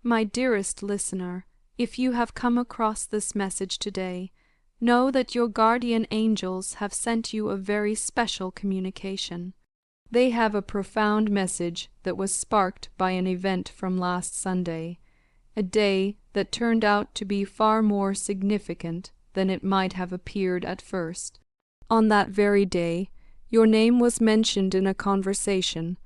My dearest listener, if you have come across this message today, know that your guardian angels have sent you a very special communication. They have a profound message that was sparked by an event from last Sunday, a day that turned out to be far more significant than it might have appeared at first. On that very day, your name was mentioned in a conversation,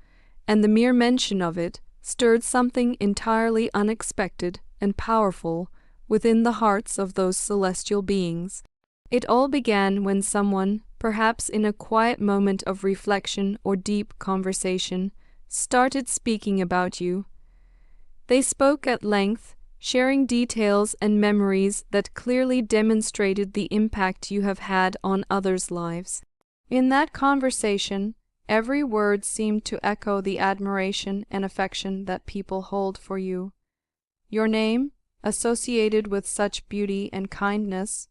and the mere mention of it stirred something entirely unexpected and powerful within the hearts of those celestial beings. It all began when someone, perhaps in a quiet moment of reflection or deep conversation, started speaking about you. They spoke at length, sharing details and memories that clearly demonstrated the impact you have had on others' lives. In that conversation, every word seemed to echo the admiration and affection that people hold for you. Your name, associated with such beauty and kindness,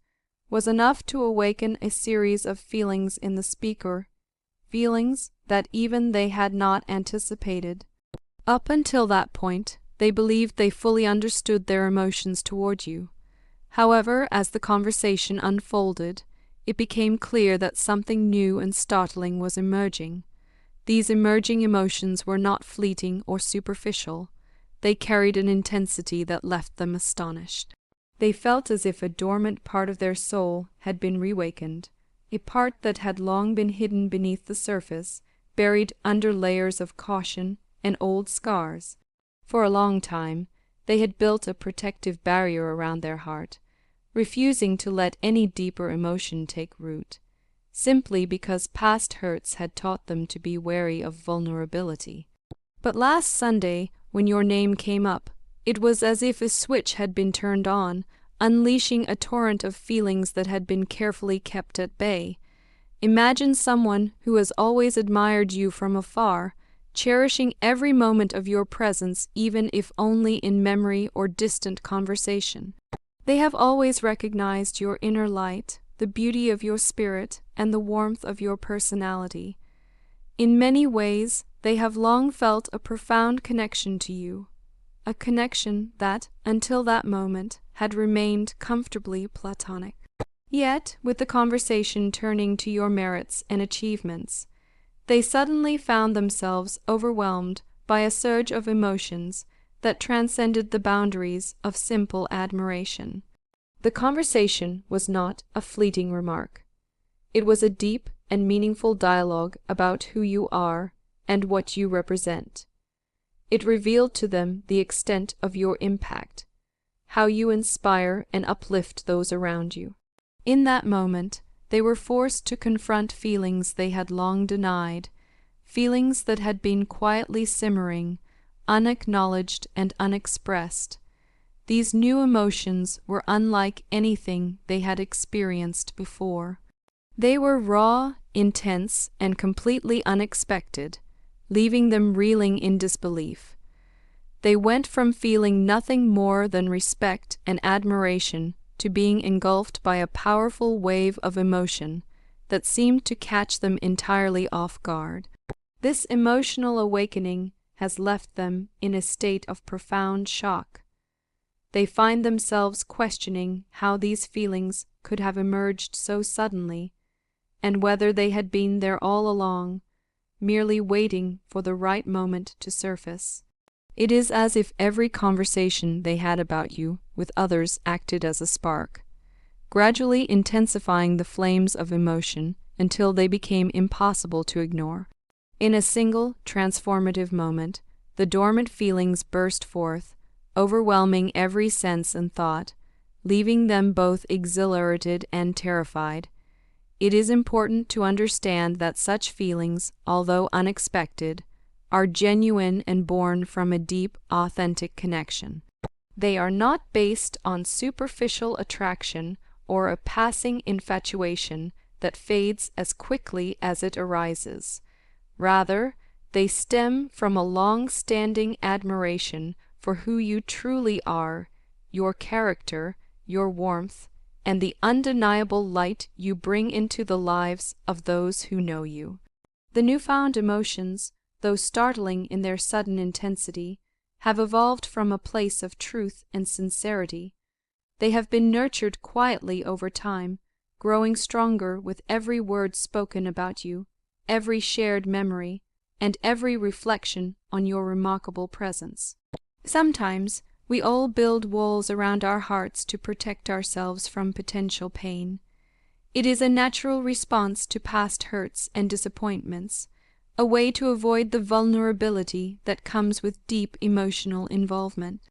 was enough to awaken a series of feelings in the speaker, feelings that even they had not anticipated. Up until that point, they believed they fully understood their emotions toward you. However, as the conversation unfolded, it became clear that something new and startling was emerging. These emerging emotions were not fleeting or superficial. They carried an intensity that left them astonished. They felt as if a dormant part of their soul had been reawakened, a part that had long been hidden beneath the surface, buried under layers of caution and old scars. For a long time, they had built a protective barrier around their heart, refusing to let any deeper emotion take root, simply because past hurts had taught them to be wary of vulnerability. But last Sunday, when your name came up, it was as if a switch had been turned on, unleashing a torrent of feelings that had been carefully kept at bay. Imagine someone who has always admired you from afar, cherishing every moment of your presence, even if only in memory or distant conversation. They have always recognized your inner light, the beauty of your spirit, and the warmth of your personality. In many ways, they have long felt a profound connection to you, a connection that, until that moment, had remained comfortably platonic. Yet, with the conversation turning to your merits and achievements, they suddenly found themselves overwhelmed by a surge of emotions that transcended the boundaries of simple admiration. The conversation was not a fleeting remark. It was a deep and meaningful dialogue about who you are and what you represent. It revealed to them the extent of your impact, how you inspire and uplift those around you. In that moment, they were forced to confront feelings they had long denied, feelings that had been quietly simmering, unacknowledged and unexpressed. These new emotions were unlike anything they had experienced before. They were raw, intense, and completely unexpected, leaving them reeling in disbelief. They went from feeling nothing more than respect and admiration to being engulfed by a powerful wave of emotion that seemed to catch them entirely off guard. This emotional awakening has left them in a state of profound shock. They find themselves questioning how these feelings could have emerged so suddenly, and whether they had been there all along, merely waiting for the right moment to surface. It is as if every conversation they had about you with others acted as a spark, gradually intensifying the flames of emotion until they became impossible to ignore. In a single, transformative moment, the dormant feelings burst forth, overwhelming every sense and thought, leaving them both exhilarated and terrified. It is important to understand that such feelings, although unexpected, are genuine and born from a deep, authentic connection. They are not based on superficial attraction or a passing infatuation that fades as quickly as it arises. Rather, they stem from a long-standing admiration for who you truly are, your character, your warmth, and the undeniable light you bring into the lives of those who know you. The newfound emotions, though startling in their sudden intensity, have evolved from a place of truth and sincerity. They have been nurtured quietly over time, growing stronger with every word spoken about you, every shared memory, and every reflection on your remarkable presence. Sometimes we all build walls around our hearts to protect ourselves from potential pain. It is a natural response to past hurts and disappointments, a way to avoid the vulnerability that comes with deep emotional involvement.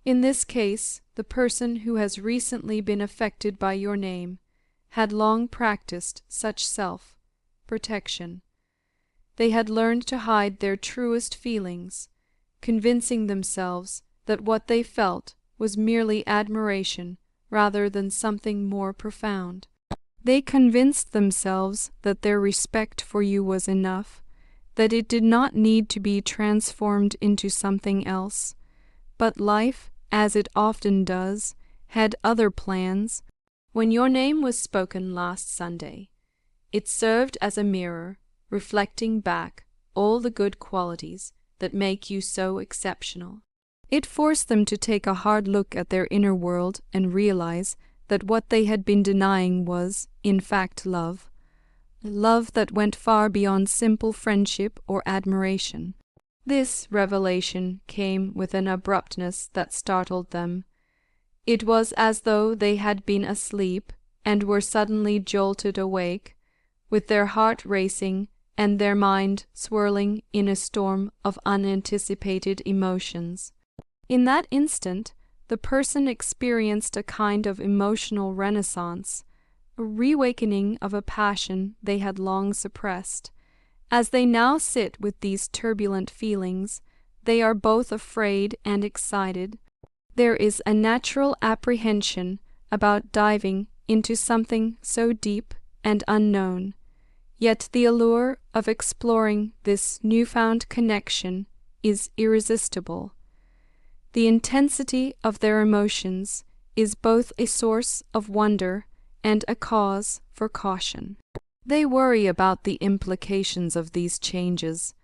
In this case, the person who has recently been affected by your name had long practiced such self-protection. They had learned to hide their truest feelings, convincing themselves that what they felt was merely admiration rather than something more profound. They convinced themselves that their respect for you was enough, that it did not need to be transformed into something else. But life, as it often does, had other plans. When your name was spoken last Sunday, it served as a mirror, reflecting back all the good qualities that make you so exceptional. It forced them to take a hard look at their inner world and realize that what they had been denying was, in fact, love. Love that went far beyond simple friendship or admiration. This revelation came with an abruptness that startled them. It was as though they had been asleep and were suddenly jolted awake, with their heart racing and their mind swirling in a storm of unanticipated emotions. In that instant, the person experienced a kind of emotional renaissance, a reawakening of a passion they had long suppressed. As they now sit with these turbulent feelings, they are both afraid and excited. There is a natural apprehension about diving into something so deep and unknown, yet the allure of exploring this newfound connection is irresistible. The intensity of their emotions is both a source of wonder and a cause for caution. They worry about the implications of these changes,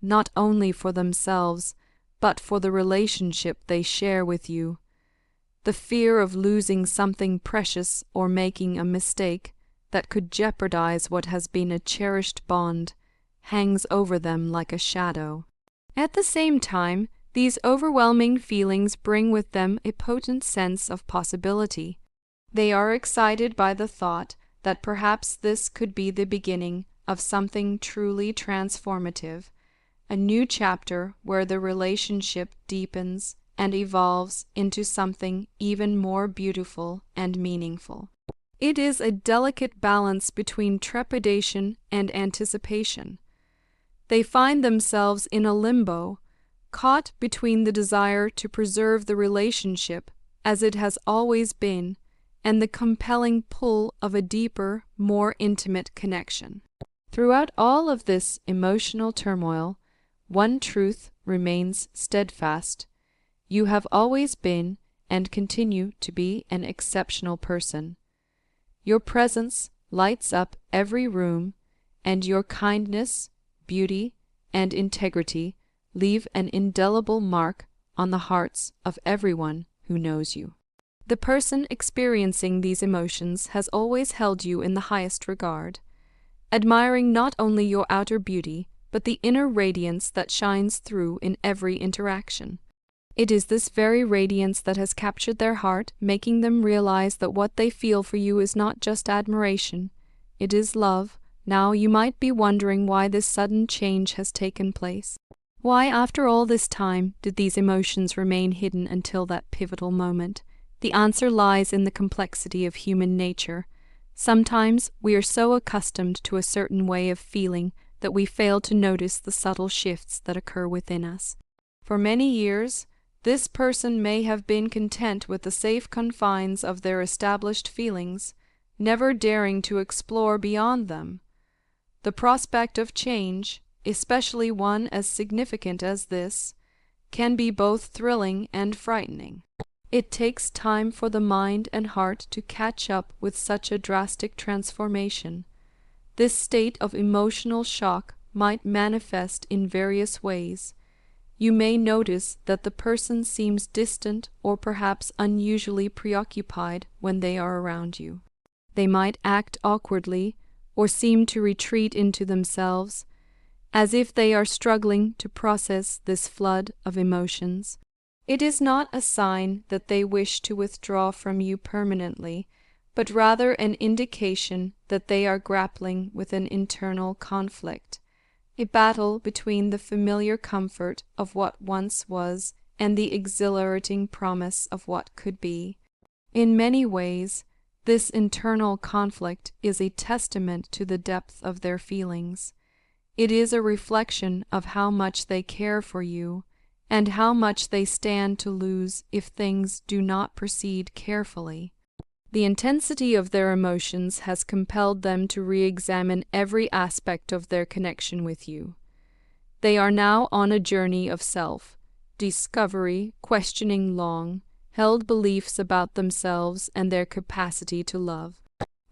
not only for themselves, but for the relationship they share with you. The fear of losing something precious or making a mistake that could jeopardize what has been a cherished bond hangs over them like a shadow. At the same time, these overwhelming feelings bring with them a potent sense of possibility. They are excited by the thought that perhaps this could be the beginning of something truly transformative, a new chapter where the relationship deepens and evolves into something even more beautiful and meaningful. It is a delicate balance between trepidation and anticipation. They find themselves in a limbo, caught between the desire to preserve the relationship as it has always been and the compelling pull of a deeper, more intimate connection. Throughout all of this emotional turmoil, one truth remains steadfast. You have always been and continue to be an exceptional person. Your presence lights up every room, and your kindness, beauty, and integrity leave an indelible mark on the hearts of everyone who knows you. The person experiencing these emotions has always held you in the highest regard, admiring not only your outer beauty, but the inner radiance that shines through in every interaction. It is this very radiance that has captured their heart, making them realize that what they feel for you is not just admiration, it is love. Now you might be wondering why this sudden change has taken place. Why, after all this time, did these emotions remain hidden until that pivotal moment? The answer lies in the complexity of human nature. Sometimes we are so accustomed to a certain way of feeling that we fail to notice the subtle shifts that occur within us. For many years, this person may have been content with the safe confines of their established feelings, never daring to explore beyond them. The prospect of change, especially one as significant as this, can be both thrilling and frightening. It takes time for the mind and heart to catch up with such a drastic transformation. This state of emotional shock might manifest in various ways. you may notice that the person seems distant or perhaps unusually preoccupied when they are around you. They might act awkwardly or seem to retreat into themselves, as if they are struggling to process this flood of emotions. It is not a sign that they wish to withdraw from you permanently, but rather an indication that they are grappling with an internal conflict, a battle between the familiar comfort of what once was and the exhilarating promise of what could be. In many ways, this internal conflict is a testament to the depth of their feelings. It is a reflection of how much they care for you and how much they stand to lose if things do not proceed carefully. The intensity of their emotions has compelled them to re-examine every aspect of their connection with you. They are now on a journey of self-discovery, questioning long-held beliefs about themselves and their capacity to love.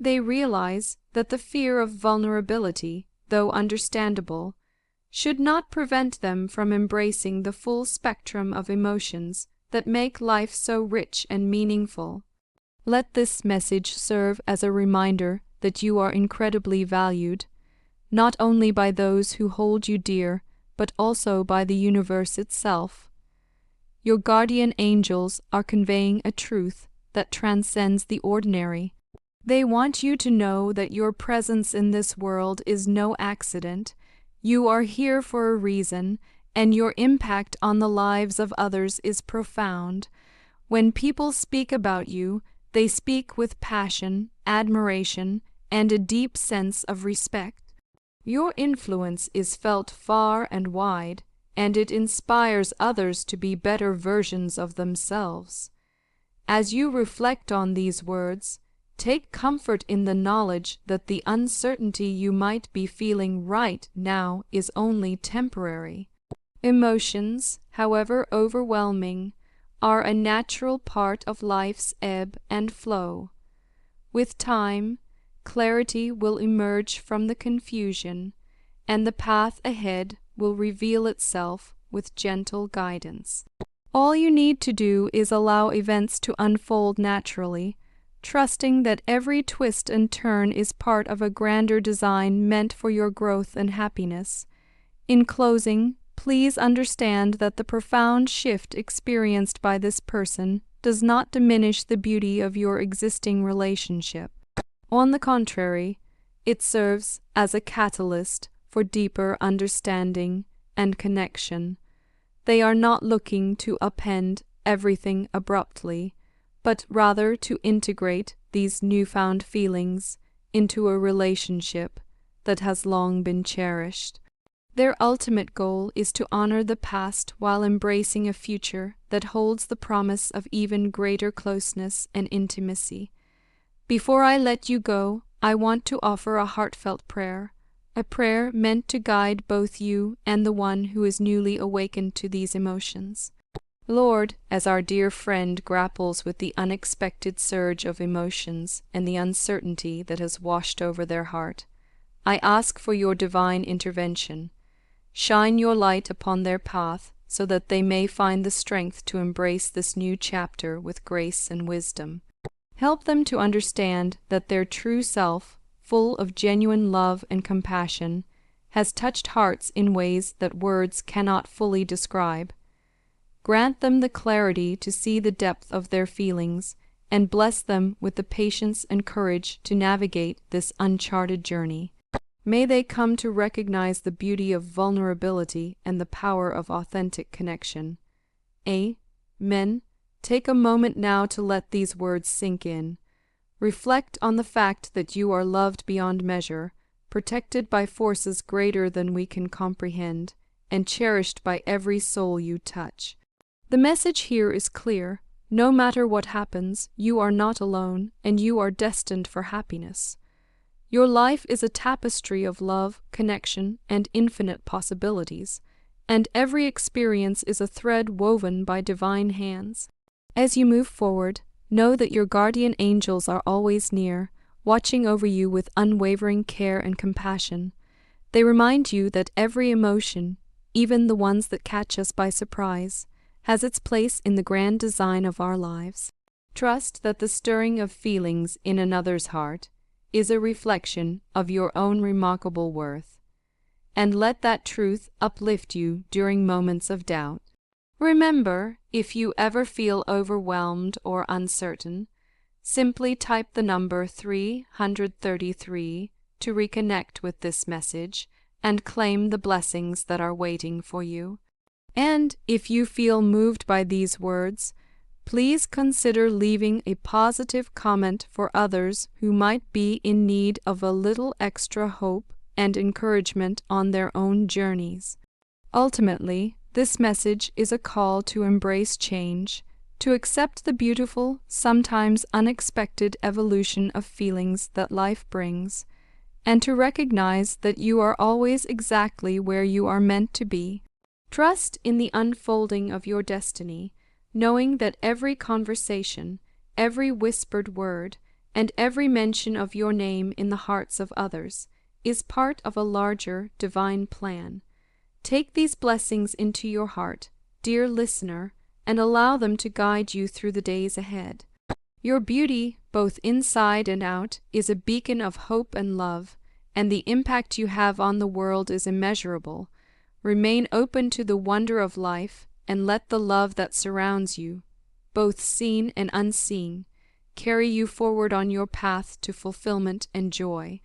They realize that the fear of vulnerability, though understandable, should not prevent them from embracing the full spectrum of emotions that make life so rich and meaningful. Let this message serve as a reminder that you are incredibly valued, not only by those who hold you dear, but also by the universe itself. Your guardian angels are conveying a truth that transcends the ordinary. They want you to know that your presence in this world is no accident. You are here for a reason, and your impact on the lives of others is profound. When people speak about you, they speak with passion, admiration, and a deep sense of respect. Your influence is felt far and wide, and it inspires others to be better versions of themselves. As you reflect on these words, take comfort in the knowledge that the uncertainty you might be feeling right now is only temporary. Emotions, however overwhelming, are a natural part of life's ebb and flow. With time, clarity will emerge from the confusion, and the path ahead will reveal itself with gentle guidance. All you need to do is allow events to unfold naturally, trusting that every twist and turn is part of a grander design meant for your growth and happiness. In closing, please understand that the profound shift experienced by this person does not diminish the beauty of your existing relationship. On the contrary, it serves as a catalyst for deeper understanding and connection. They are not looking to upend everything abruptly, but rather to integrate these newfound feelings into a relationship that has long been cherished. Their ultimate goal is to honor the past while embracing a future that holds the promise of even greater closeness and intimacy. Before I let you go, I want to offer a heartfelt prayer, a prayer meant to guide both you and the one who is newly awakened to these emotions. Lord, as our dear friend grapples with the unexpected surge of emotions and the uncertainty that has washed over their heart, I ask for your divine intervention. Shine your light upon their path so that they may find the strength to embrace this new chapter with grace and wisdom. Help them to understand that their true self, full of genuine love and compassion, has touched hearts in ways that words cannot fully describe. Grant them the clarity to see the depth of their feelings, and bless them with the patience and courage to navigate this uncharted journey. May they come to recognize the beauty of vulnerability and the power of authentic connection. Amen. Take a moment now to let these words sink in. Reflect on the fact that you are loved beyond measure, protected by forces greater than we can comprehend, and cherished by every soul you touch. The message here is clear. No matter what happens, you are not alone, and you are destined for happiness. Your life is a tapestry of love, connection, and infinite possibilities, and every experience is a thread woven by divine hands. As you move forward, know that your guardian angels are always near, watching over you with unwavering care and compassion. They remind you that every emotion, even the ones that catch us by surprise, has its place in the grand design of our lives. Trust that the stirring of feelings in another's heart is a reflection of your own remarkable worth, and let that truth uplift you during moments of doubt. Remember, if you ever feel overwhelmed or uncertain, simply type the number 333 to reconnect with this message and claim the blessings that are waiting for you. And if you feel moved by these words, please consider leaving a positive comment for others who might be in need of a little extra hope and encouragement on their own journeys. Ultimately, this message is a call to embrace change, to accept the beautiful, sometimes unexpected evolution of feelings that life brings, and to recognize that you are always exactly where you are meant to be. Trust in the unfolding of your destiny, knowing that every conversation, every whispered word, and every mention of your name in the hearts of others is part of a larger divine plan. Take these blessings into your heart, dear listener, and allow them to guide you through the days ahead. Your beauty, both inside and out, is a beacon of hope and love, and the impact you have on the world is immeasurable. Remain open to the wonder of life, and let the love that surrounds you, both seen and unseen, carry you forward on your path to fulfillment and joy.